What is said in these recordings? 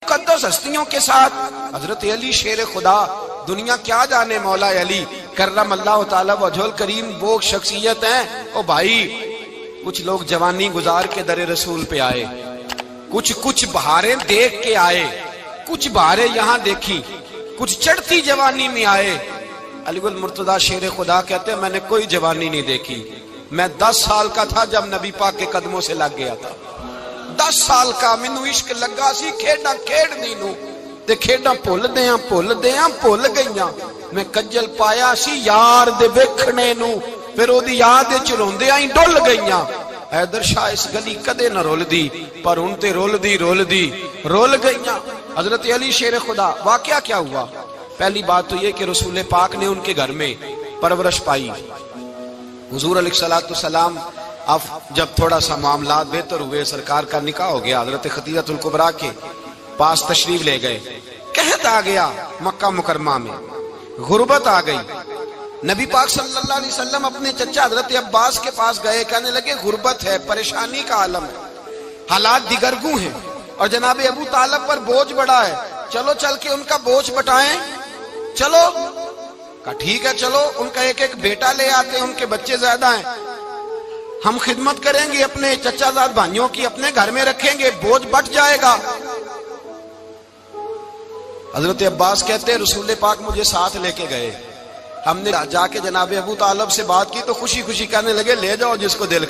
مقدس ہستیوں کے ساتھ حضرت علی شیر خدا، دنیا کیا جانے مولا علی کرم اللہ تعالی وجہ الکریم، وہ شخصیت ہیں۔ او بھائی، کچھ لوگ جوانی گزار کے در رسول پہ آئے، کچھ بہاریں دیکھ کے آئے، کچھ بہاریں یہاں دیکھی، کچھ چڑھتی جوانی میں آئے۔ علی المرتضیٰ شیر خدا کہتے ہیں میں نے کوئی جوانی نہیں دیکھی، میں 10 سال کا تھا جب نبی پاک کے قدموں سے لگ گیا تھا۔ 10 سال کا مینوں عشق لگا سی، کھیڈاں کھیڈنی نو تے کھیڈاں بھول بھول گئیاں۔ میں کجل پایا سی یار دے ویکھنے نو، پھر او دی یاد وچ روندیاں ہی ڈل گئیاں۔ حیدر شاہ اس گلی کدے نہ رول دی، پر ہن تے رول گئیاں۔ حضرت علی شیر خدا، واقعہ کیا ہوا؟ پہلی بات تو یہ کہ رسول پاک نے ان کے گھر میں پرورش پائی۔ حضور علیہ الصلوۃ والسلام اب جب تھوڑا سا معاملات بہتر ہوئے، سرکار کا نکاح ہو گیا، حضرت خدیجہ الکبریٰ کے پاس تشریف لے گئے۔ قحط آ گیا مکہ مکرمہ میں، غربت آ گئی۔ نبی پاک صلی اللہ علیہ وسلم اپنے چچا حضرت عباس کے پاس گئے، کہنے لگے غربت ہے، پریشانی کا عالم ہے، حالات دیگرگوں ہیں، اور جناب ابو طالب پر بوجھ بڑا ہے، چلو چل کے ان کا بوجھ بٹائیں۔ چلو کہا ٹھیک ہے، چلو ان کا ایک بیٹا لے آتے ہیں، ان کے بچے زیادہ ہیں، ہم خدمت کریں گے اپنے چچا زاد بھائیوں کی، اپنے گھر میں رکھیں گے، بوجھ بٹ جائے گا۔ حضرت عباس کہتے ہیں رسول پاک مجھے ساتھ لے کے گئے، ہم نے جا کے جناب ابو طالب سے بات کی تو خوشی خوشی کہنے لگے لے جاؤ جس کو دل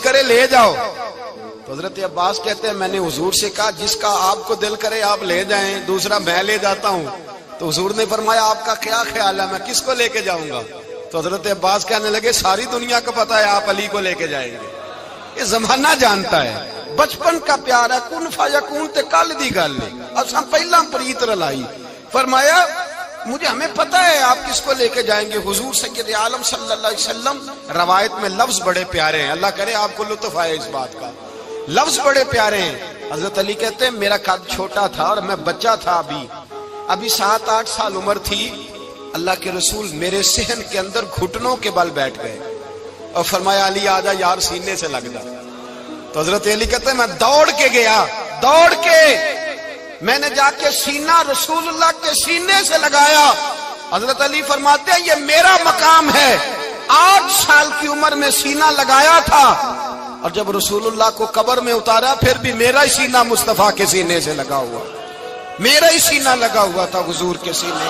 کرے لے جاؤ۔ تو حضرت عباس کہتے ہیں میں نے حضور سے کہا جس کا آپ کو دل کرے آپ لے جائیں، دوسرا میں لے جاتا ہوں۔ تو حضور نے فرمایا آپ کا کیا خیال ہے، میں کس کو لے کے جاؤں گا؟ تو حضرت عباس کہنے لگے ساری دنیا کو پتا ہے آپ علی کو لے کے جائیں گے، یہ زمانہ جانتا ہے، بچپن کا پیار ہے، کن فیکون تے کل دی گل ہے، اساں پہلا پریت رلائی۔ فرمایا مجھے ہمیں پتہ ہے آپ کس کو لے کے جائیں گے، حضور سید عالم صلی اللہ علیہ وسلم۔ روایت میں لفظ بڑے پیارے ہیں، اللہ کرے آپ کو لطف آئے اس بات کا، لفظ بڑے پیارے ہیں۔ حضرت علی کہتے ہیں میرا قد چھوٹا تھا اور میں بچہ تھا، ابھی 7-8 سال عمر تھی، اللہ کے رسول میرے صحن کے اندر گھٹنوں کے بل بیٹھ گئے اور فرمایا علی آجا یار سینے سے لگ جا۔ تو حضرت علی کہتے ہیں میں دوڑ کے گیا، میں نے جا کے سینہ رسول اللہ کے سینے سے لگایا۔ حضرت علی فرماتے ہیں یہ میرا مقام ہے، 8 سال کی عمر میں سینہ لگایا تھا، اور جب رسول اللہ کو قبر میں اتارا پھر بھی میرا ہی سینہ مصطفیٰ کے سینے سے لگا ہوا، میرا ہی سینہ لگا ہوا تھا حضور کے سینے۔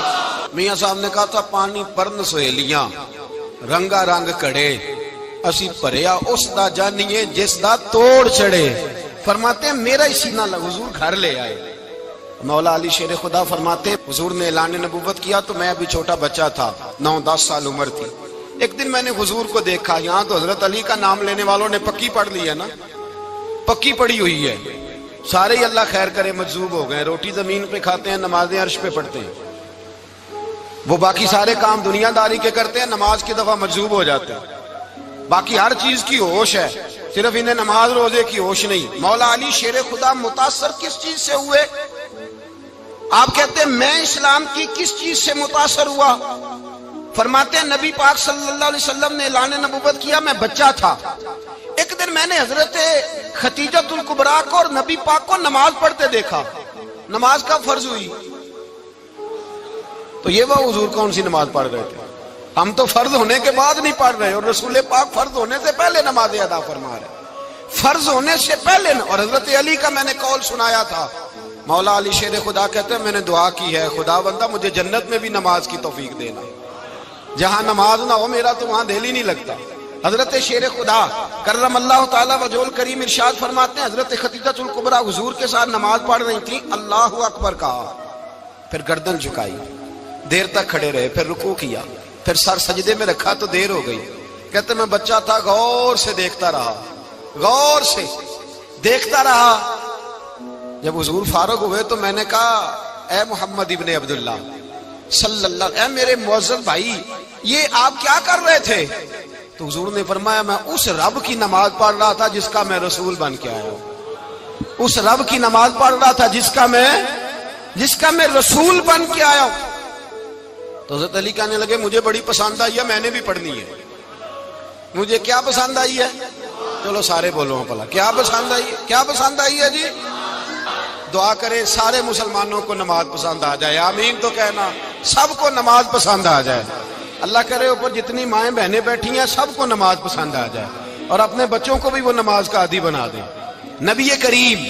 میاں صاحب نے کہا تھا پانی پرن سہیلیاں رنگا رنگ کڑے، اسی پریا اس دا جانیے جس دا توڑ چڑے۔ فرماتے ہیں میرا ہی سینہ لگا، حضور گھر لے آئے۔ مولا علی شیر خدا فرماتے حضور نے اعلان نبوت کیا تو میں ابھی چھوٹا بچہ تھا، 9-10 سال عمر تھی۔ ایک دن میں نے حضور کو دیکھا، یہاں تو حضرت علی کا نام لینے والوں نے پکی پڑھ لی ہے نا، پکی پڑھی ہوئی ہے، سارے ہی اللہ خیر کرے مجذوب ہو گئے، روٹی زمین پہ کھاتے ہیں، نمازیں عرش پہ پڑھتے ہیں، وہ باقی سارے کام دنیا داری کے کرتے ہیں، نماز کی دفعہ مجذوب ہو جاتے ہیں، باقی ہر چیز کی ہوش ہے، صرف انہیں نماز روزے کی ہوش نہیں۔ مولا علی شیر خدا متاثر کس چیز سے ہوئے؟ آپ کہتے ہیں میں اسلام کی کس چیز سے متاثر ہوا؟ فرماتے ہیں نبی پاک صلی اللہ علیہ وسلم نے اعلان نبوت کیا، میں بچہ تھا، ایک دن میں نے حضرت خدیجہ الکبریٰ کو اور نبی پاک کو نماز پڑھتے دیکھا۔ نماز کب فرض ہوئی؟ تو یہ وہ حضور کون سی نماز پڑھ رہے تھے؟ ہم تو فرض ہونے کے بعد نہیں پڑھ رہے، اور رسول پاک فرض ہونے سے پہلے نماز ادا فرما رہے، فرض ہونے سے پہلے۔ اور حضرت علی کا میں نے قول سنایا تھا، مولا علی شیر خدا کہتے ہیں میں نے دعا کی ہے خدا بندہ مجھے جنت میں بھی نماز کی توفیق دینا، جہاں نماز نہ ہو میرا تو وہاں دل ہی نہیں لگتا۔ حضرت شیر خدا کرم اللہ تعالی وجہ الکریم ارشاد فرماتے ہیں حضرت خدیجہ الکبریٰ حضور کے ساتھ نماز پڑھ رہی تھی، اللہ اکبر کہا، پھر گردن جھکائی، دیر تک کھڑے رہے، پھر رکوع کیا، پھر سر سجدے میں رکھا تو دیر ہو گئی۔ کہتے میں بچہ تھا، غور سے دیکھتا رہا۔ جب حضور فارغ ہوئے تو میں نے کہا اے محمد ابن عبداللہ صلی اللہ، اے میرے معزز بھائی یہ آپ کیا کر رہے تھے؟ تو حضور نے فرمایا میں اس رب کی نماز پڑھ رہا تھا جس کا میں رسول بن کے آیا ہوں، اس رب کی نماز پڑھ رہا تھا جس کا میں رسول بن کے آیا ہوں۔ تو حضرت علی کہنے لگے مجھے بڑی پسند آئی ہے، میں نے بھی پڑھنی ہے۔ مجھے کیا پسند آئی ہے؟ چلو سارے بولو پلا، کیا پسند آئی ہے جی؟ دعا کرے سارے مسلمانوں کو نماز پسند آ جائے، آمین تو کہنا، سب کو نماز پسند آ جائے۔ اللہ کرے اوپر جتنی مائیں بہنیں بیٹھی ہیں سب کو نماز پسند آ جائے، اور اپنے بچوں کو بھی وہ نماز کا عادی بنا دے۔ نبی کریم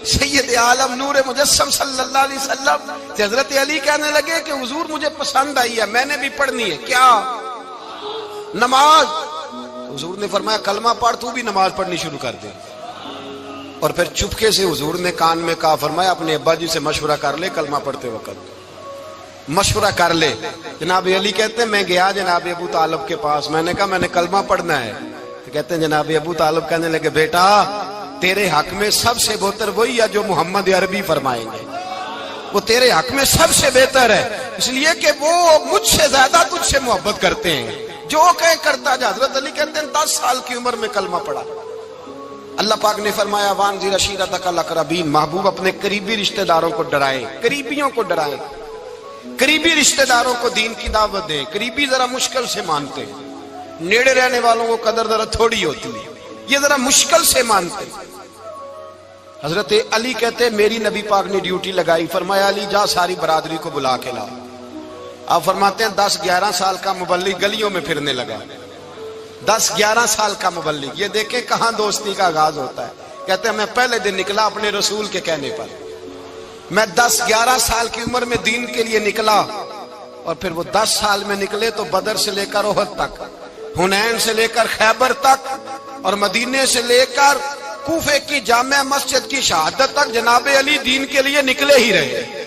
سید عالم نور مجسم صلی اللہ علیہ وسلم سے حضرت علی کہنے لگے کہ حضور مجھے پسند آئی ہے، میں نے بھی پڑھنی ہے، کیا؟ نماز۔ حضور نے فرمایا کلمہ پڑھ، تو بھی نماز پڑھنی شروع کر دے۔ اور پھر چپکے سے حضور نے کان میں کہا، فرمایا اپنے ابا جی سے مشورہ کر لے کلمہ پڑھتے وقت، مشورہ کر لے۔ جناب علی کہتے ہیں میں گیا جناب ابو طالب کے پاس، میں نے کہا میں نے کلمہ پڑھنا ہے، تو کہتے ہیں جناب ابو طالب کہنے لگے بیٹا تیرے حق میں سب سے بہتر وہی ہے جو محمد عربی فرمائیں گے، وہ تیرے حق میں سب سے بہتر ہے، اس لیے کہ وہ مجھ سے زیادہ تجھ سے محبت کرتے ہیں، جو کہے کرتا جا۔ حضرت علی کہتے ہیں 10 سال کی عمر میں کلمہ پڑھا۔ اللہ پاک نے فرمایا وانذر عشیرتک الاقربین، محبوب اپنے قریبی رشتہ داروں کو ڈرائیں، قریبیوں کو ڈرائیں، قریبی رشتہ داروں کو دین کی دعوت دیں۔ قریبی ذرا مشکل سے مانتے ہیں، نیڑے رہنے والوں کو قدر ذرا تھوڑی ہوتی ہے، یہ ذرا مشکل سے مانتے ہیں۔ حضرت علی کہتے ہیں میری نبی پاک نے ڈیوٹی لگائی، فرمایا علی جا ساری برادری کو بلا کے لا۔ آپ فرماتے ہیں 10-11 سال کا مبلغ گلیوں میں پھرنے لگا، 10-11 سال کا مبلغ، یہ دیکھیں کہاں دوستی کا آغاز ہوتا ہے۔ کہتے ہیں میں پہلے دن نکلا اپنے رسول کے کہنے پر، میں 10-11 سال کی عمر میں دین کے لیے نکلا، اور پھر وہ 10 سال میں نکلے تو بدر سے لے کر احد تک، حنین سے لے کر خیبر تک، اور مدینے سے لے کر کوفے کی جامع مسجد کی شہادت تک جناب علی دین کے لیے نکلے ہی رہے۔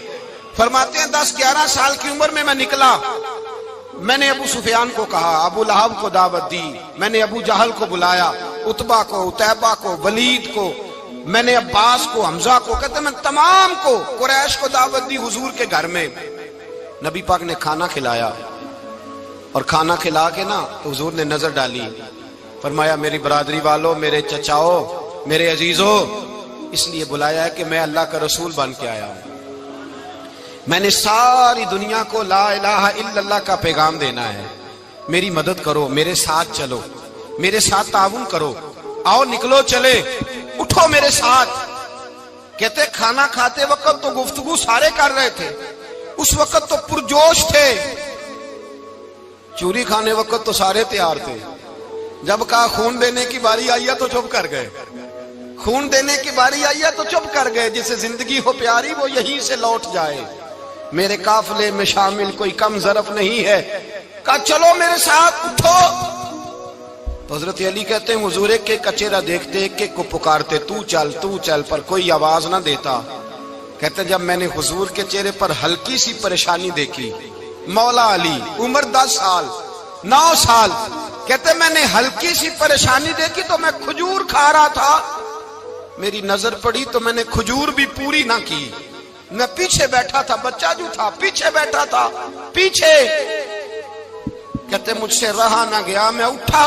فرماتے ہیں 10-11 سال کی عمر میں نکلا، میں نے ابو سفیان کو کہا، ابو لہب کو دعوت دی، میں نے ابو جہل کو بلایا، عتبہ کو، عتیبہ کو، ولید کو، میں نے عباس کو، حمزہ کو، کہتے ہیں میں تمام کو، قریش کو دعوت دی حضور کے گھر میں۔ نبی پاک نے کھانا کھلایا، اور کھانا کھلا کے نا تو حضور نے نظر ڈالی، فرمایا میری برادری والوں، میرے چچاؤ، میرے عزیزوں، اس لیے بلایا ہے کہ میں اللہ کا رسول بن کے آیا ہوں، میں نے ساری دنیا کو لا الہ الا اللہ کا پیغام دینا ہے، میری مدد کرو، میرے ساتھ چلو، میرے ساتھ تعاون کرو، آؤ نکلو چلے، اٹھو میرے ساتھ۔ کہتے کھانا کھاتے وقت تو گفتگو سارے کر رہے تھے، اس وقت تو پرجوش تھے، چوری کھانے وقت تو سارے تیار تھے، جب کہا خون دینے کی باری آئی ہے تو چپ کر گئے، خون دینے کی باری آئی ہے تو چپ کر گئے، جسے زندگی ہو پیاری وہ یہیں سے لوٹ جائے، میرے قافلے میں شامل کوئی کم ظرف نہیں ہے، کہا چلو میرے ساتھ اٹھو۔ تو حضرت علی کہتے ہیں حضور ایک ایک کا چہرہ دیکھتے، ایک ایک کو پکارتے، تو چل، پر کوئی آواز نہ دیتا۔ کہتے ہیں جب میں نے حضور کے چہرے پر ہلکی سی پریشانی دیکھی، مولا علی عمر 10 سال 9 سال، کہتے ہیں میں نے ہلکی سی پریشانی دیکھی تو میں کھجور کھا رہا تھا، میری نظر پڑی تو میں نے کھجور بھی پوری نہ کی، میں پیچھے بیٹھا تھا، بچہ جو تھا پیچھے بیٹھا تھا، پیچھے۔ کہتے مجھ سے رہا نہ گیا، میں اٹھا،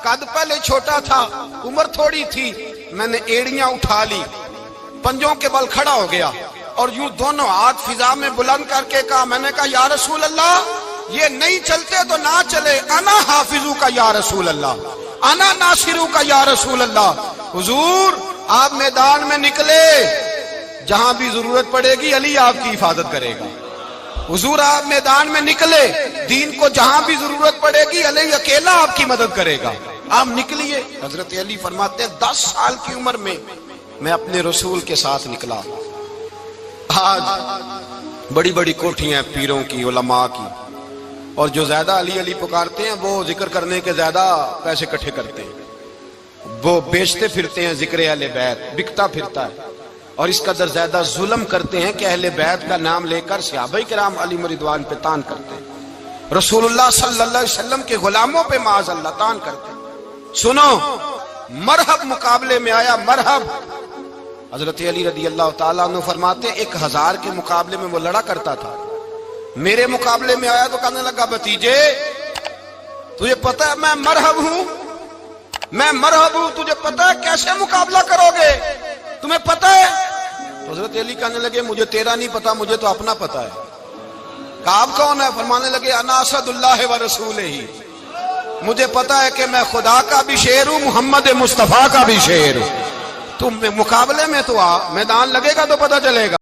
قد پہلے چھوٹا تھا، عمر تھوڑی تھی، میں نے ایڑیاں اٹھا لی، پنجوں کے بل کھڑا ہو گیا، اور یوں دونوں ہاتھ فضا میں بلند کر کے کہا، میں نے کہا یا رسول اللہ یہ نہیں چلتے تو نہ چلے، انا حافظو کا یا رسول اللہ، انا ناصرو کا یا رسول اللہ۔ حضور آپ میدان میں نکلے، جہاں بھی ضرورت پڑے گی علی آپ کی حفاظت کرے گا، حضور آپ میدان میں نکلے، دین کو جہاں بھی ضرورت پڑے گی علی اکیلا آپ کی مدد کرے گا، آپ نکلیے۔ حضرت علی فرماتے ہیں 10 سال کی عمر میں میں اپنے رسول کے ساتھ نکلا۔ آج بڑی بڑی کوٹھیاں پیروں کی، علماء کی، اور جو زیادہ علی علی پکارتے ہیں وہ ذکر کرنے کے زیادہ پیسے اکٹھے کرتے ہیں، وہ بیچتے پھرتے ہیں، ذکر اہل بیت بکتا پھرتا ہے، اور اس قدر زیادہ ظلم کرتے ہیں کہ اہل بیت کا نام لے کر صحابہ کرام علی رضوان پہ تان کرتے ہیں، رسول اللہ صلی اللہ علیہ وسلم کے غلاموں پہ معاذ اللہ تان کرتے ہیں۔ سنو، مرحب مقابلے میں آیا، مرحب۔ حضرت علی رضی اللہ تعالیٰ عنہ فرماتے 1000 کے مقابلے میں وہ لڑا کرتا تھا، میرے مقابلے میں آیا تو کہنے لگا بھتیجے تجھے پتہ ہے میں مرحب ہوں، میں مرحب ہوں، تجھے پتہ ہے کیسے مقابلہ کرو گے، تمہیں پتہ ہے؟ تو حضرت علی کہنے لگے مجھے تیرا نہیں پتا، مجھے تو اپنا پتا ہے۔ کہا آپ کون ہے؟ فرمانے لگے انا اسد اللہ و رسولہ، مجھے پتا ہے کہ میں خدا کا بھی شیر ہوں، محمد مصطفیٰ کا بھی شیر ہوں۔ تم مقابلے میں تو آ، میدان لگے گا تو پتہ چلے گا۔